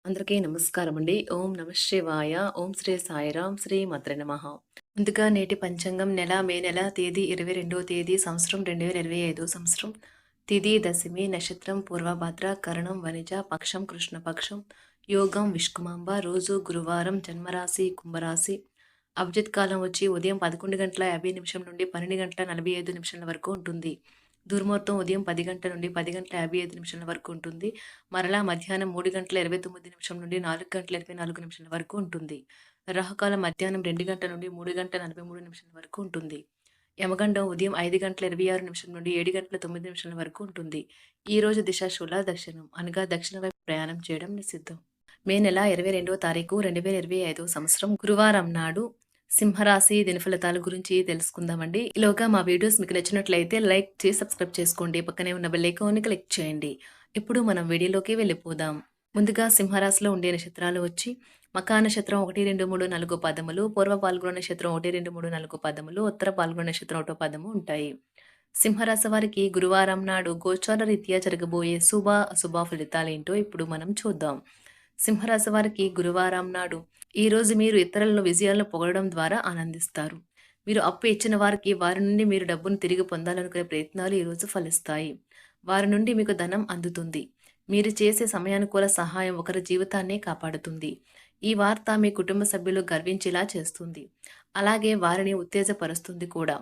అందరికీ నమస్కారం అండి. ఓం నమ శివాయ. ఓం శ్రీ సాయిరాం. శ్రీ మాత్రే నమః. ముందుగా నేటి పంచాంగం మే నెల తేదీ 22వ తేదీ సంవత్సరం 2025 సంవత్సరం. తిథి దశమి, నక్షత్రం పూర్వభద్ర, కరణం వనిజ, పక్షం కృష్ణపక్షం, యోగం విష్కుమాంబ, రోజు గురువారం, జన్మరాశి కుంభరాశి. అభిజిత్ కాలం వచ్చి ఉదయం 11:50 నుండి 12:45 వరకు ఉంటుంది. దుర్ముహూర్తం ఉదయం 10 గంటల నుండి 10:55 వరకు ఉంటుంది. మరలా మధ్యాహ్నం 3:29 నుండి 4:24 వరకు ఉంటుంది. రాహుకాలం మధ్యాహ్నం 2 గంటల నుండి 3:43 వరకు ఉంటుంది. యమగండం ఉదయం 5:26 నుండి 7:09 వరకు ఉంటుంది. ఈ రోజు దిశాశూల దక్షిణం అనగా దక్షిణ వైపు ప్రయాణం చేయడం నిషిద్ధం. మే నెల 22వ తారీఖు 2025 సంవత్సరం గురువారం నాడు సింహరాశి దినఫలితాల గురించి తెలుసుకుందామండి. ఈలోగా మా వీడియోస్ మీకు నచ్చినట్లయితే లైక్ చేసి సబ్స్క్రైబ్ చేసుకోండి. పక్కనే ఉన్న బెల్ ఐకాన్ని క్లిక్ చేయండి. ఇప్పుడు మనం వీడియోలోకి వెళ్ళిపోదాం. ముందుగా సింహరాశిలో ఉండే నక్షత్రాలు వచ్చి మకా నక్షత్రం 1, 2, 3, 4 పదములు, పూర్వ పాల్గొన నక్షత్రం 1, 2, 3, 4 పదములు, ఉత్తర పాల్గొన నక్షత్రం 1 పదము ఉంటాయి. సింహరాశి వారికి గురువారం నాడు గోచార రీత్యా జరగబోయే శుభ అశుభ ఫలితాలేంటో ఇప్పుడు మనం చూద్దాం. సింహరాశి వారికి గురువారం నాడు ఈ రోజు మీరు ఇతరులను విజయాలను పొగడడం ద్వారా ఆనందిస్తారు. మీరు అప్పు ఇచ్చిన వారికి వారి నుండి మీరు డబ్బును తిరిగి పొందాలనుకునే ప్రయత్నాలు ఈరోజు ఫలిస్తాయి. వారి నుండి మీకు ధనం అందుతుంది. మీరు చేసే సమయానుకూల సహాయం ఒకరి జీవితాన్నే కాపాడుతుంది. ఈ వార్త మీ కుటుంబ సభ్యులు గర్వించేలా చేస్తుంది. అలాగే వారిని ఉత్తేజపరుస్తుంది కూడా.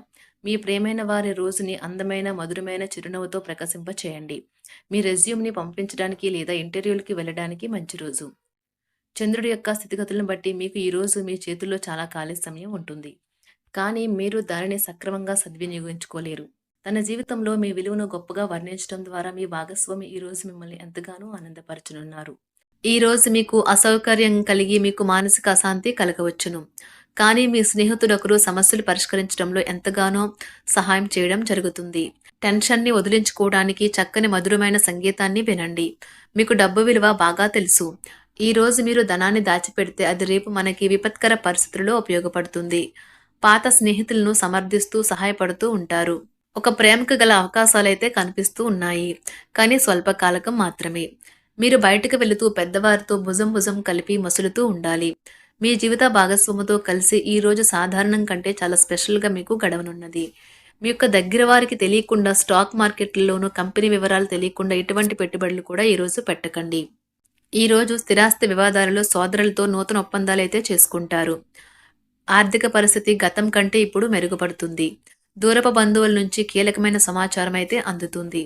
మీ ప్రేమైన వారి రోజుని అందమైన మధురమైన చిరునవ్వుతో ప్రకాశింపచేయండి. మీ రెజ్యూమ్ని పంపించడానికి లేదా ఇంటర్వ్యూలకి వెళ్ళడానికి మంచి రోజు. చంద్రుడి యొక్క స్థితిగతులను బట్టి మీకు ఈ రోజు మీ చేతుల్లో చాలా ఖాళీ సమయం ఉంటుంది. కానీ మీరు దానిని సక్రమంగా సద్వినియోగించుకోలేరు. తన జీవితంలో మీ విలువను గొప్పగా వర్ణించడం ద్వారా మీ భాగస్వామి ఈ రోజు మిమ్మల్ని ఎంతగానో ఆనందపరచనున్నారు. ఈ రోజు మీకు అసౌకర్యం కలిగి మీకు మానసిక అశాంతి కలగవచ్చును. కానీ మీ స్నేహితుడొకరు సమస్యలు పరిష్కరించడంలో ఎంతగానో సహాయం చేయడం జరుగుతుంది. టెన్షన్ని వదిలించుకోవడానికి చక్కని మధురమైన సంగీతాన్ని వినండి. మీకు డబ్బు విలువ బాగా తెలుసు. ఈ రోజు మీరు ధనాన్ని దాచిపెడితే అది రేపు మనకి విపత్కర పరిస్థితుల్లో ఉపయోగపడుతుంది. పాత స్నేహితులను సమర్థిస్తూ సహాయపడుతూ ఉంటారు. ఒక ప్రేమకు గల అవకాశాలైతే కనిపిస్తూ ఉన్నాయి, కానీ స్వల్పకాలకం మాత్రమే. మీరు బయటకు వెళుతూ పెద్దవారితో భుజం భుజం కలిపి మసులుతూ ఉండాలి. మీ జీవిత భాగస్వామితో కలిసి ఈ రోజు సాధారణం కంటే చాలా స్పెషల్గా మీకు గడవనున్నది. మీ యొక్క దగ్గర వారికి తెలియకుండా స్టాక్ మార్కెట్లలోనూ కంపెనీ వివరాలు తెలియకుండా ఎటువంటి పెట్టుబడులు కూడా ఈరోజు పెట్టకండి. ఈరోజు స్థిరాస్తి వివాదాలలో సోదరులతో నూతన ఒప్పందాలైతే చేసుకుంటారు. ఆర్థిక పరిస్థితి గతం కంటే ఇప్పుడు మెరుగుపడుతుంది. దూరపు బంధువుల నుంచి కీలకమైన సమాచారం అయితే అందుతుంది.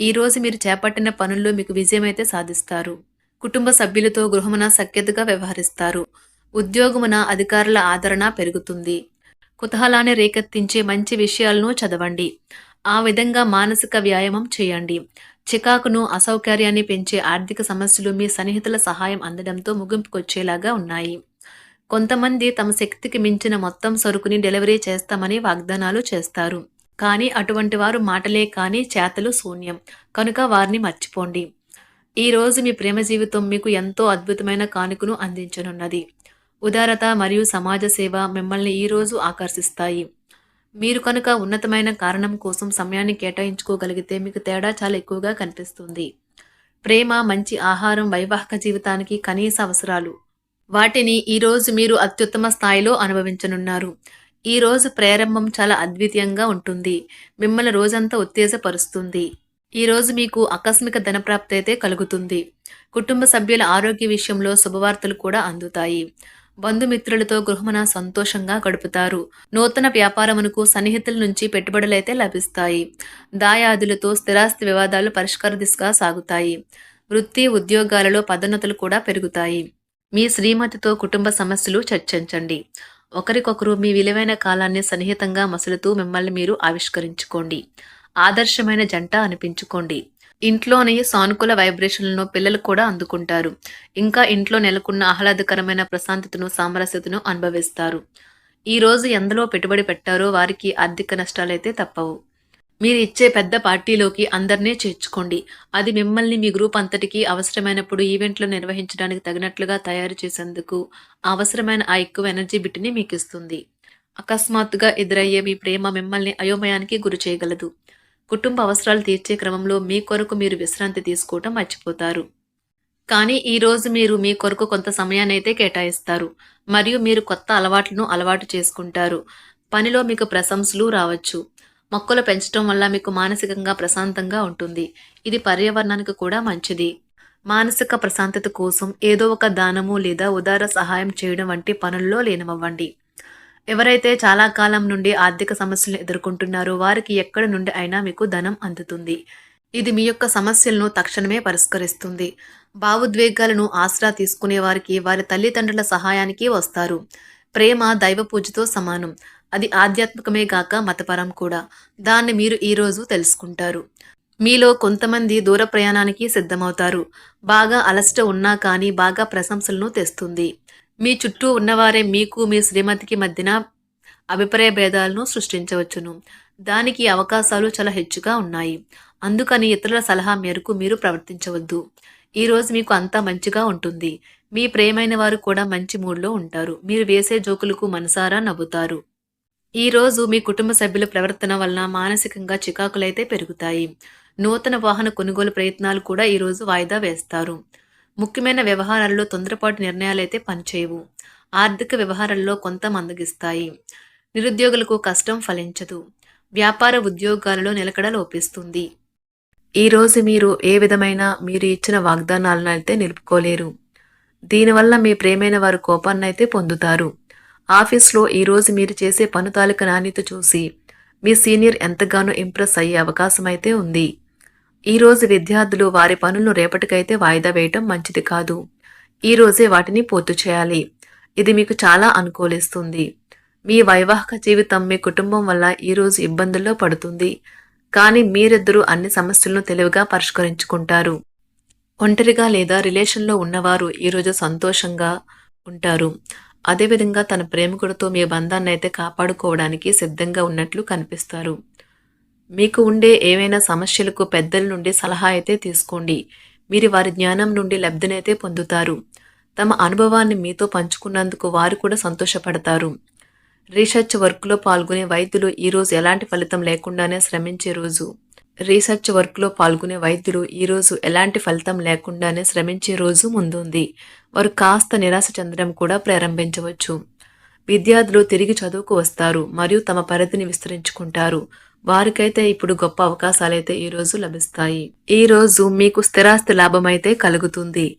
ఈ రోజు మీరు చేపట్టిన పనుల్లో మీకు విజయం అయితే సాధిస్తారు. కుటుంబ సభ్యులతో గృహమున సఖ్యతగా వ్యవహరిస్తారు. ఉద్యోగమున అధికారుల ఆదరణ పెరుగుతుంది. కుతూహలాన్ని రేకెత్తించే మంచి విషయాలను చదవండి. ఆ విధంగా మానసిక వ్యాయామం చేయండి. చికాకును అసౌకర్యాన్ని పెంచే ఆర్థిక సమస్యలు మీ సన్నిహితుల సహాయం అందడంతో ముగింపుకొచ్చేలాగా ఉన్నాయి. కొంతమంది తమ శక్తికి మించిన మొత్తం సరుకుని డెలివరీ చేస్తామని వాగ్దానాలు చేస్తారు. కానీ అటువంటి వారు మాటలే కానీ చేతలు శూన్యం. కనుక వారిని మర్చిపోండి. ఈ రోజు మీ ప్రేమ జీవితం మీకు ఎంతో అద్భుతమైన కానుకను అందించనున్నది. ఉదారత మరియు సమాజ సేవ మిమ్మల్ని ఈ రోజు ఆకర్షిస్తాయి. మీరు కనుక ఉన్నతమైన కారణం కోసం సమయాన్ని కేటాయించుకోగలిగితే మీకు తేడా చాలా ఎక్కువగా కనిపిస్తుంది. ప్రేమ, మంచి ఆహారం వైవాహిక జీవితానికి కనీస అవసరాలు. వాటిని ఈరోజు మీరు అత్యుత్తమ స్థాయిలో అనుభవించనున్నారు. ఈ రోజు ప్రారంభం చాలా అద్వితీయంగా ఉంటుంది. మిమ్మల్ని రోజంతా ఉత్తేజపరుస్తుంది. ఈ రోజు మీకు ఆకస్మిక ధనప్రాప్తి అయితే కలుగుతుంది. కుటుంబ సభ్యుల ఆరోగ్య విషయంలో శుభవార్తలు కూడా అందుతాయి. బంధుమిత్రులతో గృహమున సంతోషంగా గడుపుతారు. నూతన వ్యాపారమునకు సన్నిహితుల నుంచి పెట్టుబడులైతే లభిస్తాయి. దాయాదులతో స్థిరాస్తి వివాదాలు పరిష్కార దిశగా సాగుతాయి. వృత్తి ఉద్యోగాలలో పదోన్నతులు కూడా పెరుగుతాయి. మీ శ్రీమతితో కుటుంబ సమస్యలు చర్చించండి. ఒకరికొకరు మీ విలువైన కాలాన్ని సన్నిహితంగా మసులుతూ మిమ్మల్ని మీరు ఆవిష్కరించుకోండి. ఆదర్శమైన జంట అనిపించుకోండి. ఇంట్లోని సానుకూల వైబ్రేషన్లను పిల్లలు కూడా అందుకుంటారు. ఇంకా ఇంట్లో నెలకొన్న ఆహ్లాదకరమైన ప్రశాంతతను, సామరస్యతను అనుభవిస్తారు. ఈ రోజు ఎందులో పెట్టుబడి పెట్టారో వారికి ఆర్థిక నష్టాలైతే తప్పవు. మీరు ఇచ్చే పెద్ద పార్టీలోకి అందరినీ చేర్చుకోండి. అది మిమ్మల్ని మీ గ్రూప్ అంతటికీ అవసరమైనప్పుడు ఈవెంట్లు నిర్వహించడానికి తగినట్లుగా తయారు చేసేందుకు అవసరమైన ఆ ఎక్కువ ఎనర్జీ బిట్ని మీకు ఇస్తుంది. అకస్మాత్తుగా ఎదురయ్యే మీ ప్రేమ మిమ్మల్ని అయోమయానికి గురి చేయగలదు. కుటుంబ అవసరాలు తీర్చే క్రమంలో మీ కొరకు మీరు విశ్రాంతి తీసుకోవటం మర్చిపోతారు. కానీ ఈరోజు మీరు మీ కొరకు కొంత సమయాన్నైతే కేటాయిస్తారు. మరియు మీరు కొత్త అలవాట్లను అలవాటు చేసుకుంటారు. పనిలో మీకు ప్రశంసలు రావచ్చు. మొక్కలు పెంచటం వల్ల మీకు మానసికంగా ప్రశాంతంగా ఉంటుంది. ఇది పర్యావరణానికి కూడా మంచిది. మానసిక ప్రశాంతత కోసం ఏదో ఒక దానము లేదా ఉదార సహాయం చేయడం వంటి పనుల్లో లీనమవ్వండి. ఎవరైతే చాలా కాలం నుండి ఆర్థిక సమస్యలను ఎదుర్కొంటున్నారో వారికి ఎక్కడి నుండి అయినా మీకు ధనం అందుతుంది. ఇది మీ యొక్క సమస్యలను తక్షణమే పరిష్కరిస్తుంది. భావోద్వేగాలను ఆసరా తీసుకునే వారికి వారి తల్లిదండ్రుల సహాయానికి వస్తారు. ప్రేమ దైవ పూజతో సమానం. అది ఆధ్యాత్మికమే గాక మతపరం కూడా. దాన్ని మీరు ఈరోజు తెలుసుకుంటారు. మీలో కొంతమంది దూర ప్రయాణానికి సిద్ధమవుతారు. బాగా అలసట ఉన్నా కానీ బాగా ప్రశంసలను తెస్తుంది. మీ చుట్టూ ఉన్నవారే మీకు మీ శ్రీమతికి మధ్యన అభిప్రాయ భేదాలను సృష్టించవచ్చును. దానికి అవకాశాలు చాలా హెచ్చుగా ఉన్నాయి. అందుకని ఇతరుల సలహా మేరకు మీరు ప్రవర్తించవద్దు. ఈరోజు మీకు అంతా మంచిగా ఉంటుంది. మీ ప్రియమైన వారు కూడా మంచి మూడ్లో ఉంటారు. మీరు వేసే జోకులకు మనసారా నవ్వుతారు. ఈరోజు మీ కుటుంబ సభ్యుల ప్రవర్తన వలన మానసికంగా చికాకులైతే పెరుగుతాయి. నూతన వాహన కొనుగోలు ప్రయత్నాలు కూడా ఈరోజు వాయిదా వేస్తారు. ముఖ్యమైన వ్యవహారాల్లో తొందరపాటు నిర్ణయాలైతే పనిచేయవు. ఆర్థిక వ్యవహారాల్లో కొంత మందగిస్తాయి. నిరుద్యోగులకు కష్టం ఫలించదు. వ్యాపార ఉద్యోగాలలో నిలకడ లోపిస్తుంది. ఈరోజు మీరు ఏ విధమైన మీరు ఇచ్చిన వాగ్దానాలను అయితే నిలుపుకోలేరు. దీనివల్ల మీ ప్రేమైన వారు కోపాన్నైతే పొందుతారు. ఆఫీస్లో ఈరోజు మీరు చేసే పను తాలూకు నాణ్యత చూసి మీ సీనియర్ ఎంతగానో ఇంప్రెస్ అయ్యే అవకాశం అయితే ఉంది. ఈరోజు విద్యార్థులు వారి పనులను రేపటికైతే వాయిదా వేయటం మంచిది కాదు. ఈరోజే వాటిని పూర్తి చేయాలి. ఇది మీకు చాలా అనుకూలిస్తుంది. మీ వైవాహిక జీవితం మీ కుటుంబం వల్ల ఈరోజు ఇబ్బందుల్లో పడుతుంది. కానీ మీరిద్దరూ అన్ని సమస్యలను తెలివిగా పరిష్కరించుకుంటారు. ఒంటరిగా లేదా రిలేషన్లో ఉన్నవారు ఈరోజు సంతోషంగా ఉంటారు. అదేవిధంగా తన ప్రేమికుడితో మీ బంధాన్ని అయితే కాపాడుకోవడానికి సిద్ధంగా ఉన్నట్లు కనిపిస్తారు. మీకు ఉండే ఏవైనా సమస్యలకు పెద్దల నుండి సలహా అయితే తీసుకోండి. మీరు వారి జ్ఞానం నుండి లబ్ధినైతే పొందుతారు. తమ అనుభవాన్ని మీతో పంచుకున్నందుకు వారు కూడా సంతోషపడతారు. రీసెర్చ్ వర్క్లో పాల్గొనే వైద్యులు ఈరోజు ఎలాంటి ఫలితం లేకుండానే శ్రమించే రోజు. రీసెర్చ్ వర్క్లో పాల్గొనే వైద్యులు ఈరోజు ఎలాంటి ఫలితం లేకుండానే శ్రమించే రోజు ముందుంది. వారు కాస్త నిరాశ చెందడం కూడా ప్రారంభించవచ్చు. విద్యార్థులు తిరిగి చదువుకు వస్తారు మరియు తమ పరిధిని విస్తరించుకుంటారు. వారికైతే ఇప్పుడు గొప్ప అవకాశాలైతే ఈరోజు లభిస్తాయి. ఈరోజు మీకు స్థిరాస్తి లాభమైతే కలుగుతుంది.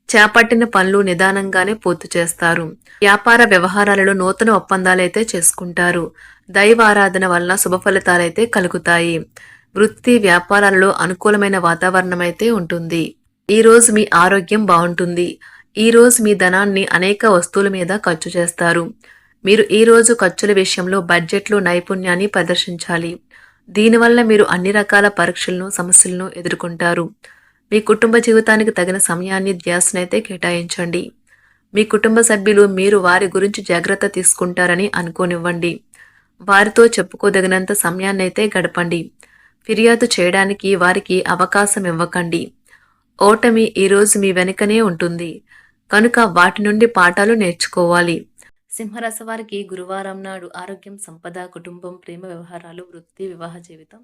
చేపట్టిన పనులు నిదానంగానే పూర్తి చేస్తారు. వ్యాపార వ్యవహారాలలో నూతన ఒప్పందాలైతే చేసుకుంటారు. దైవ ఆరాధన వలన శుభ ఫలితాలైతే కలుగుతాయి. వృత్తి వ్యాపారాలలో అనుకూలమైన వాతావరణం అయితే ఉంటుంది. ఈరోజు మీ ఆరోగ్యం బాగుంటుంది. ఈరోజు మీ ధనాన్ని అనేక వస్తువుల మీద ఖర్చు చేస్తారు. మీరు ఈరోజు ఖర్చుల విషయంలో బడ్జెట్లో నైపుణ్యాన్ని ప్రదర్శించాలి. దీనివల్ల మీరు అన్ని రకాల పరీక్షలను సమస్యలను ఎదుర్కొంటారు. మీ కుటుంబ జీవితానికి తగిన సమయాన్ని ధ్యాసనైతే కేటాయించండి. మీ కుటుంబ సభ్యులు మీరు వారి గురించి జాగ్రత్త తీసుకుంటారని అనుకోనివ్వండి. వారితో చెప్పుకోదగినంత సమయాన్నైతే గడపండి. ఫిర్యాదు చేయడానికి వారికి అవకాశం ఇవ్వకండి. ఓటమి ఈరోజు మీ వెనుకనే ఉంటుంది. కనుక వాటి నుండి పాఠాలు నేర్చుకోవాలి. సింహరాశి వారికి గురువారం నాడు ఆరోగ్యం, సంపద, కుటుంబం, ప్రేమ వ్యవహారాలు, వృత్తి, వివాహ జీవితం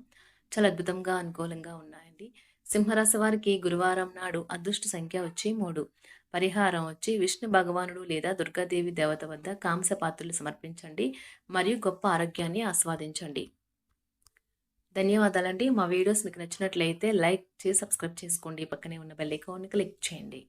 చాలా అద్భుతంగా అనుకూలంగా ఉన్నాయండి. సింహరాశి వారికి గురువారం నాడు అదృష్ట సంఖ్య వచ్చి 3. పరిహారం వచ్చి విష్ణు భగవానుడు లేదా దుర్గాదేవి దేవత వద్ద కాంస పాత్రలు సమర్పించండి మరియు గొప్ప ఆరోగ్యాన్ని ఆస్వాదించండి. ధన్యవాదాలండి. మా వీడియోస్ మీకు నచ్చినట్లయితే లైక్ చేసి సబ్స్క్రైబ్ చేసుకోండి. పక్కనే ఉన్న బెల్ ఐకాన్ని క్లిక్ చేయండి.